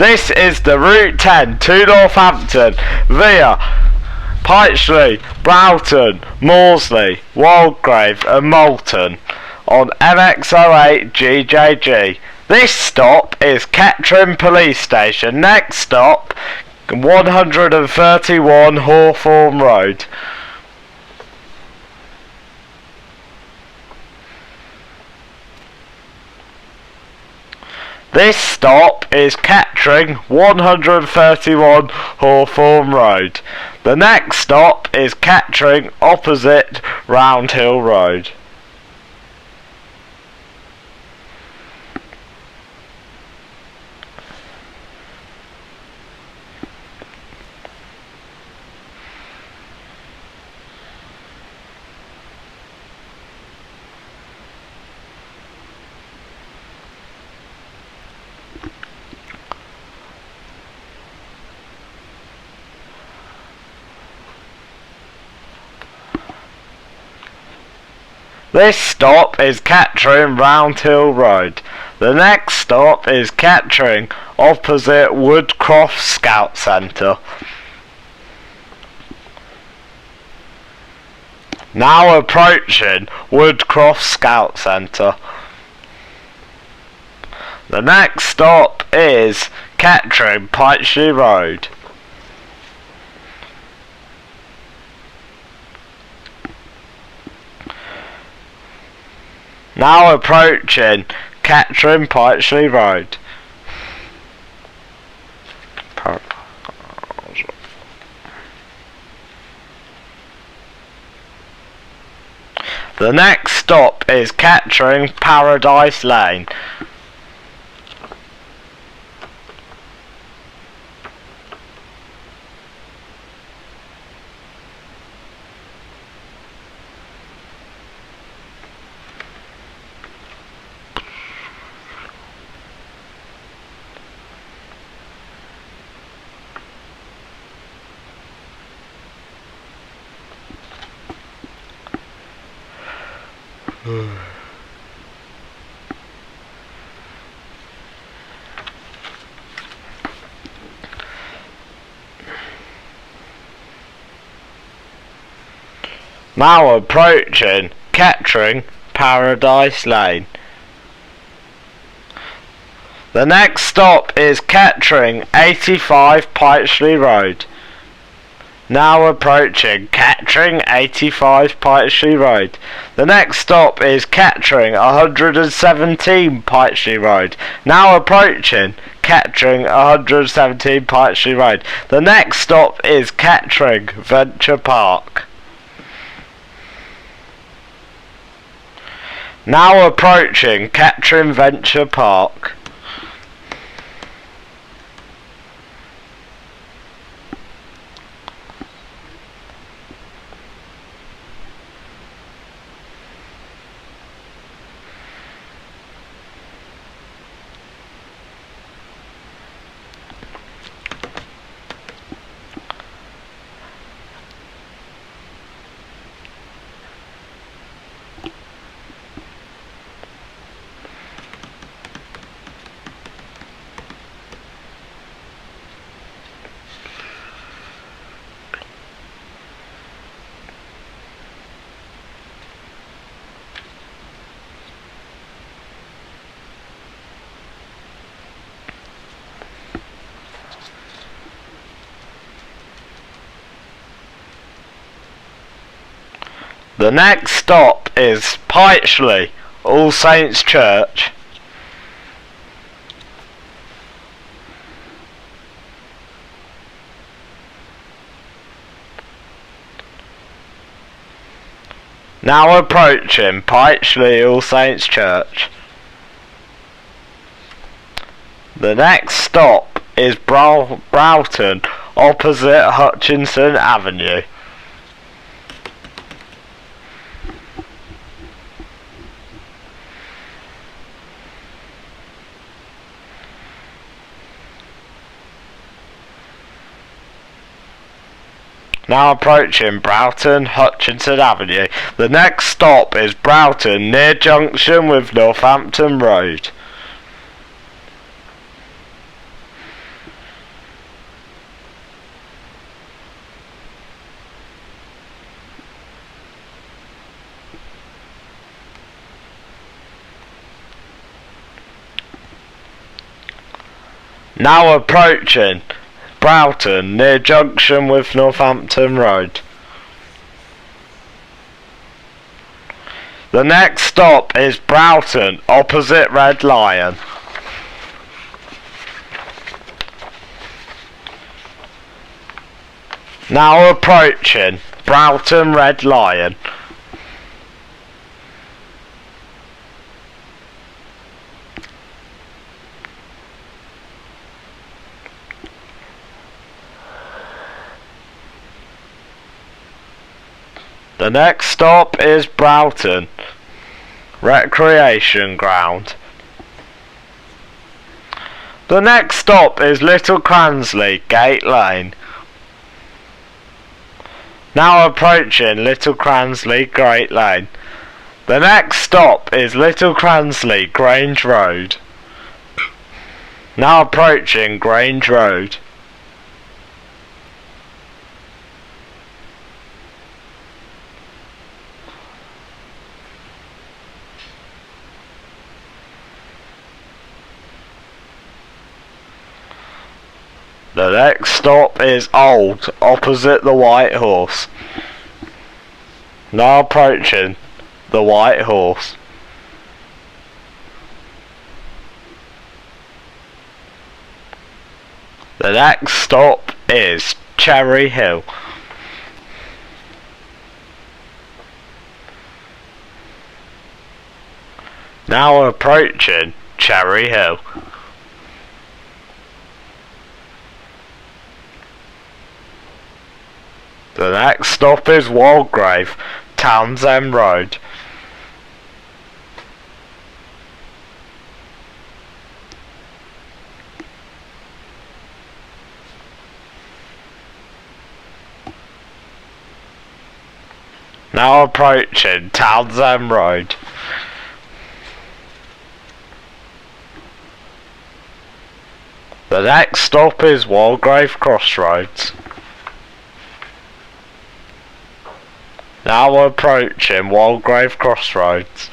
This is the Route 10 to Northampton via Pytchley, Broughton, Maudsley, Waldegrave and Moulton on MX08 GJG. This stop is Kettering Police Station. Next stop, 131 Hawthorne Road. This stop is Kettering, 131 Hawthorne Road. The next stop is Kettering, opposite Roundhill Road. This stop is Kettering, Roundhill Road. The next stop is Kettering, opposite Woodcroft Scout Centre. Now approaching Woodcroft Scout Centre. The next stop is Kettering, Pytchley Road. Now approaching Kettering, Pytchley Road. The next stop is Kettering, Paradise Lane. Now approaching Kettering, Paradise Lane. The next stop is Kettering, 85 Pytchley Road. Now approaching Kettering, 85 Pytchley Road. The next stop is Kettering, 117 Pytchley Road. Now approaching Kettering, 117 Pytchley Road. The next stop is Kettering, Venture Park. Now approaching Kettering Venture Park. The next stop is Pytchley, All Saints Church. Now approaching Pytchley, All Saints Church. The next stop is Broughton, opposite Hutchinson Avenue. Now approaching Broughton, Hutchinson Avenue. The next stop is Broughton, near junction with Northampton Road. Now approaching Broughton, near junction with Northampton Road. The next stop is Broughton, opposite Red Lion. Now approaching Broughton Red Lion. The next stop is Broughton Recreation Ground. The next stop is Little Cransley Gate Lane. Now approaching Little Cransley Gate Lane. The next stop is Little Cransley Grange Road. Now approaching Grange Road. The next stop is Old, opposite the White Horse. Now approaching the White Horse. The next stop is Cherry Hill. Now approaching Cherry Hill. The next stop is Walgrave, Townsend Road. Now approaching Townsend Road. The next stop is Walgrave Crossroads. Now approaching Walgrave Crossroads.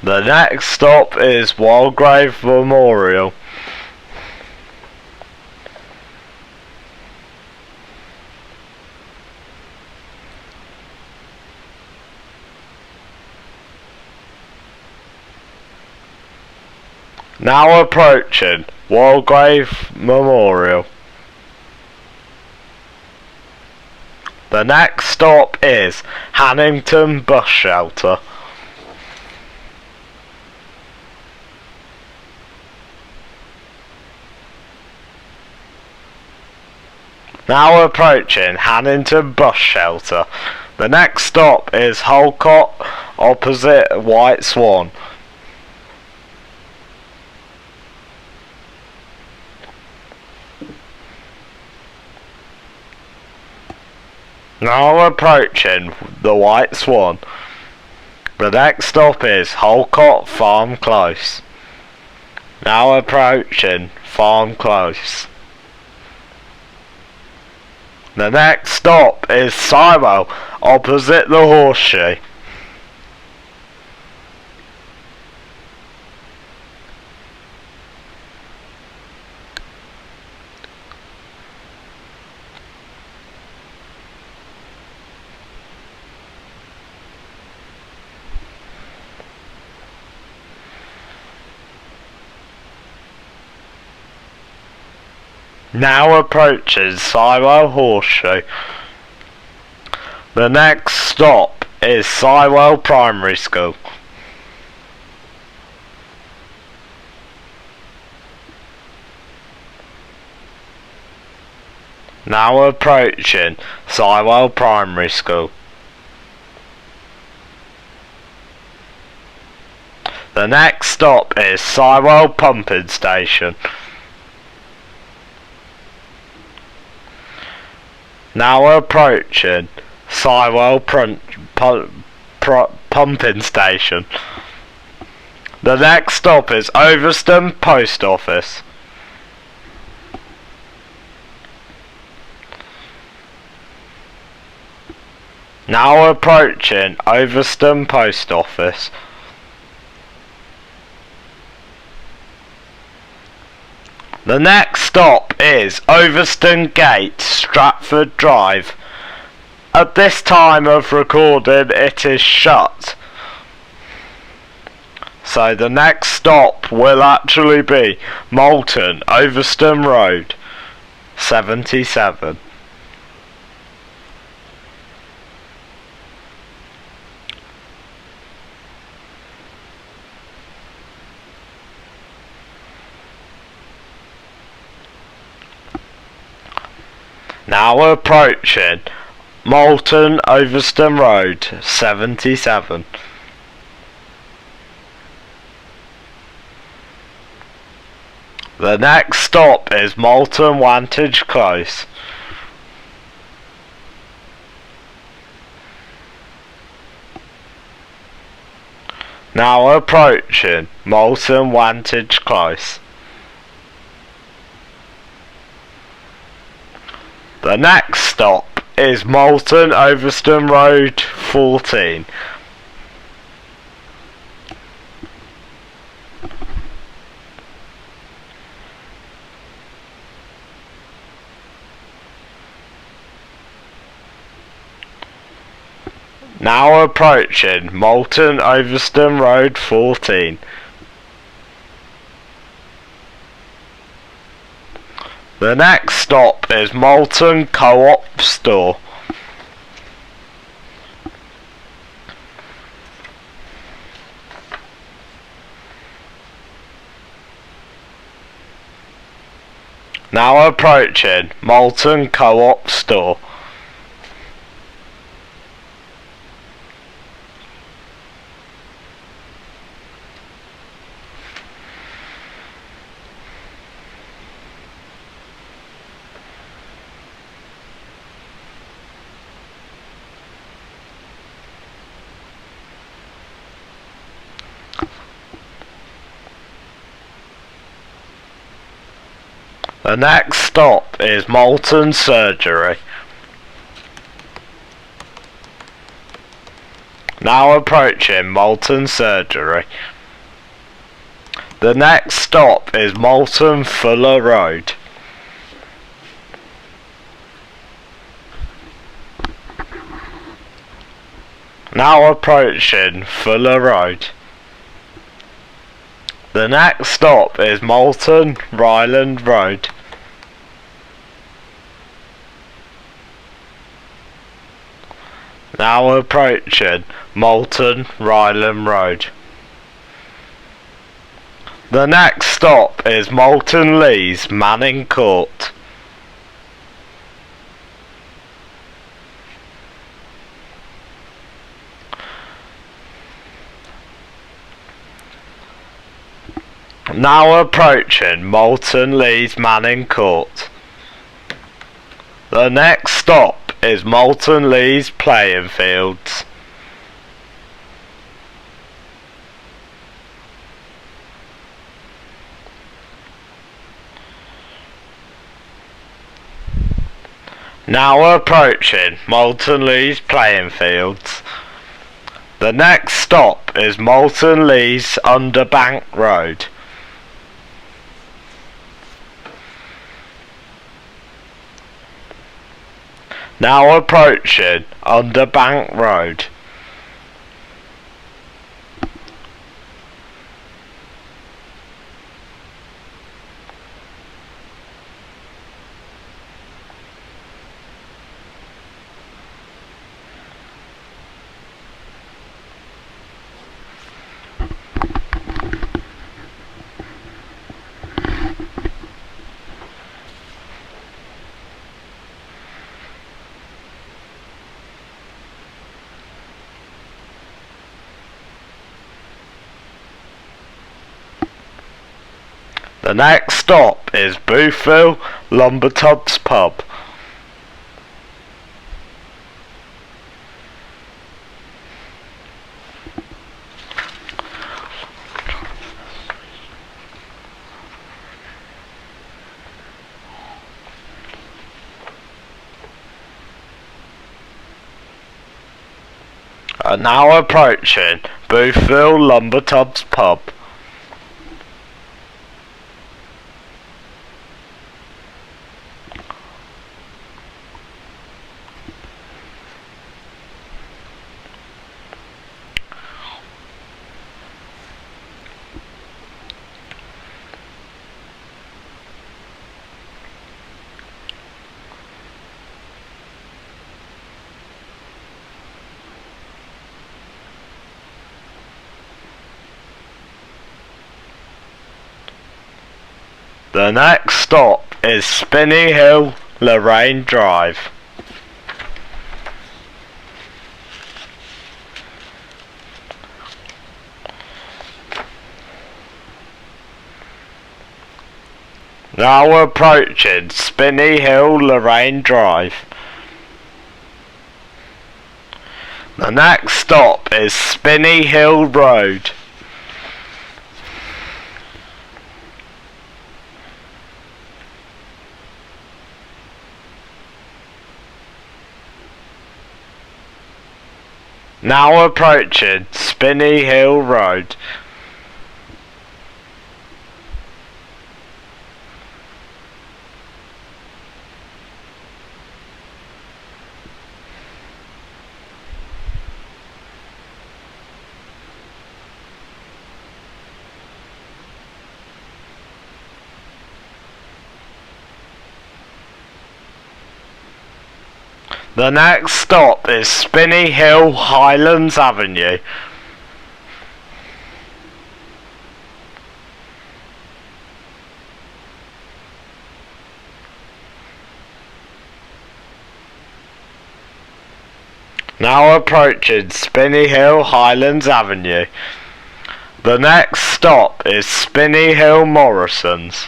The next stop is Walgrave Memorial. Now approaching Walgrave Memorial. The next stop is Hannington Bus Shelter. Now approaching Hannington Bus Shelter. The next stop is Holcott, opposite White Swan. Now approaching the White Swan. The next stop is Holcott Farm Close. Now approaching Farm Close. The next stop is Sywell, opposite the Horseshoe. Now approaches Sywell Horseshoe. The next stop is Sywell Primary School. Now approaching Sywell Primary School. The next stop is Sywell Pumping Station. Now approaching Sywell Pumping Station. The next stop is Overston Post Office. Now approaching Overston Post Office. The next stop is Overston Gate, Stratford Drive. At this time of recording it is shut. So the next stop will actually be Moulton, Overston Road, 77. Now approaching Moulton, Overston Road, 77. The next stop is Moulton Wantage Close. Now approaching Moulton Wantage Close. The next stop is Moulton Overston Road 14. Now approaching Moulton Overston Road 14. The next stop is Moulton Co-op Store. Now approaching Moulton Co-op Store. The next stop is Moulton Surgery. Now approaching Moulton Surgery. The next stop is Moulton Fuller Road. Now approaching Fuller Road. The next stop is Moulton Ryland Road. Now approaching Moulton Ryland Road. The next stop is Moulton Leys Manning Court. Now approaching Moulton Leys Manning Court. The next stop is Moulton Leys Playing Fields. Now approaching Moulton Leys Playing Fields. The next stop is Moulton Leys Underbank Road. Now approaching Underbank Road. The next stop is Boothville Lumbertubs Pub. Are now approaching Boothville Lumbertubs Pub. The next stop is Spinney Hill, Lorraine Drive. Now approaching Spinney Hill, Lorraine Drive. The next stop is Spinney Hill Road. Now approaching Spinney Hill Road. The next stop is Spinney Hill, Highlands Avenue. Now approaching Spinney Hill, Highlands Avenue. The next stop is Spinney Hill, Morrison's.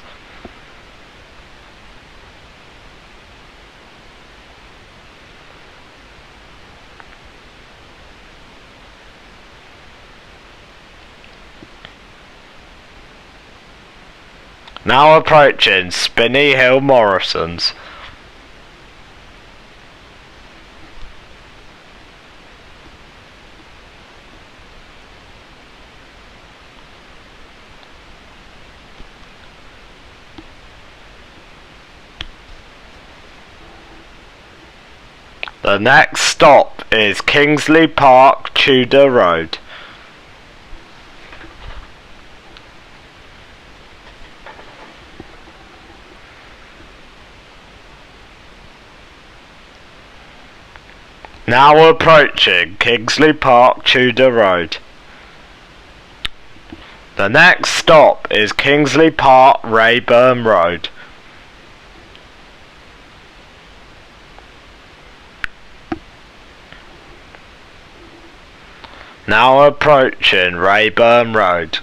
Now approaching Spinney Hill, Morrison's. The next stop is Kingsley Park, Tudor Road. Now approaching Kingsley Park, Tudor Road. The next stop is Kingsley Park, Rayburn Road. Now approaching Rayburn Road.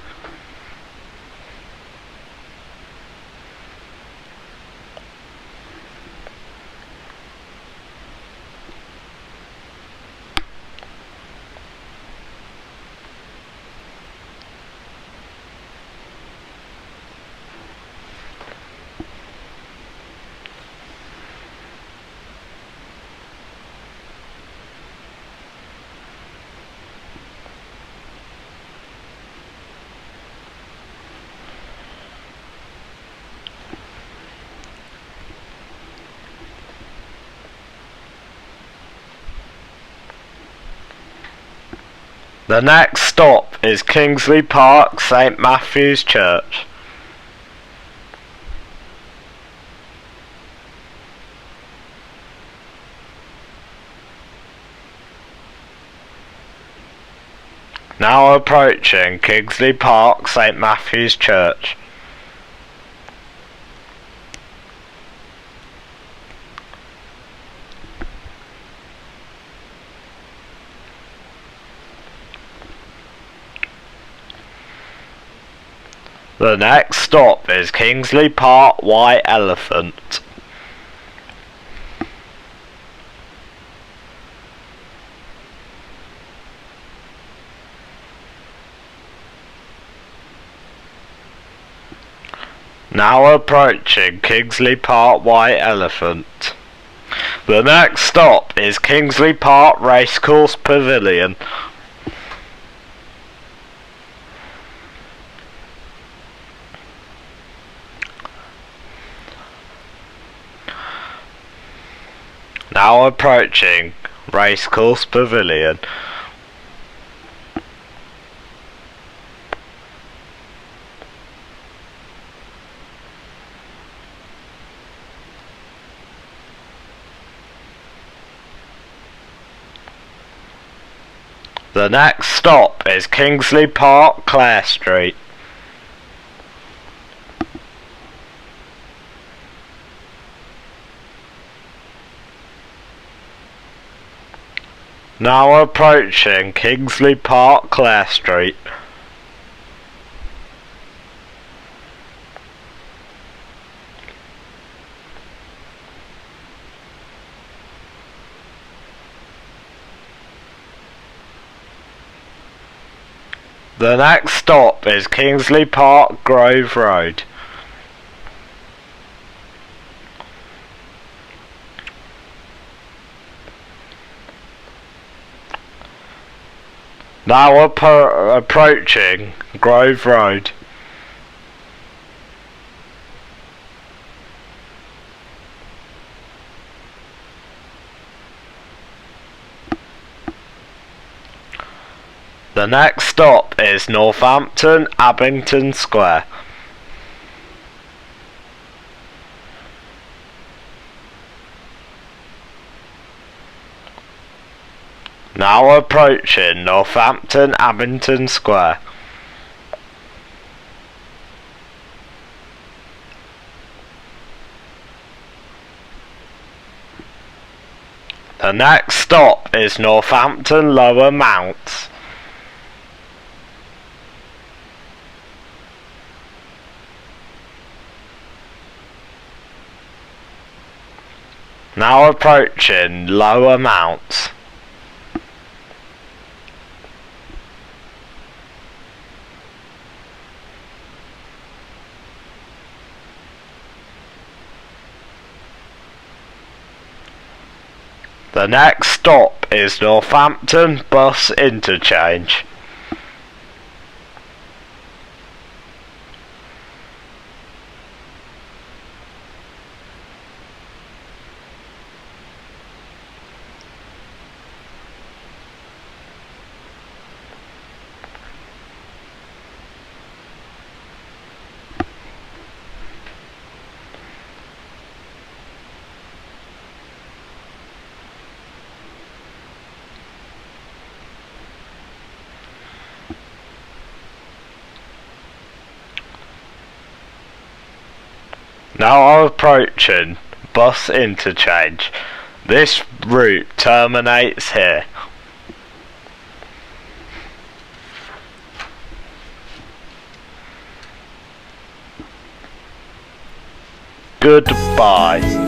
The next stop is Kingsley Park, St Matthew's Church. Now approaching Kingsley Park, St Matthew's Church. The next stop is Kingsley Park, White Elephant. Now approaching Kingsley Park, White Elephant. The next stop is Kingsley Park Racecourse Pavilion. Now approaching Racecourse Pavilion. The next stop is Kingsley Park, Clare Street. Now approaching Kingsley Park, Clare Street. The next stop is Kingsley Park Grove Road. Now approaching Grove Road. The next stop is Northampton, Abington Square. Now approaching Northampton, Abington Square. The next stop is Northampton Lower Mount. Now approaching Lower Mount. The next stop is Northampton Bus Interchange. Now approaching Bus Interchange. This route terminates here. Goodbye.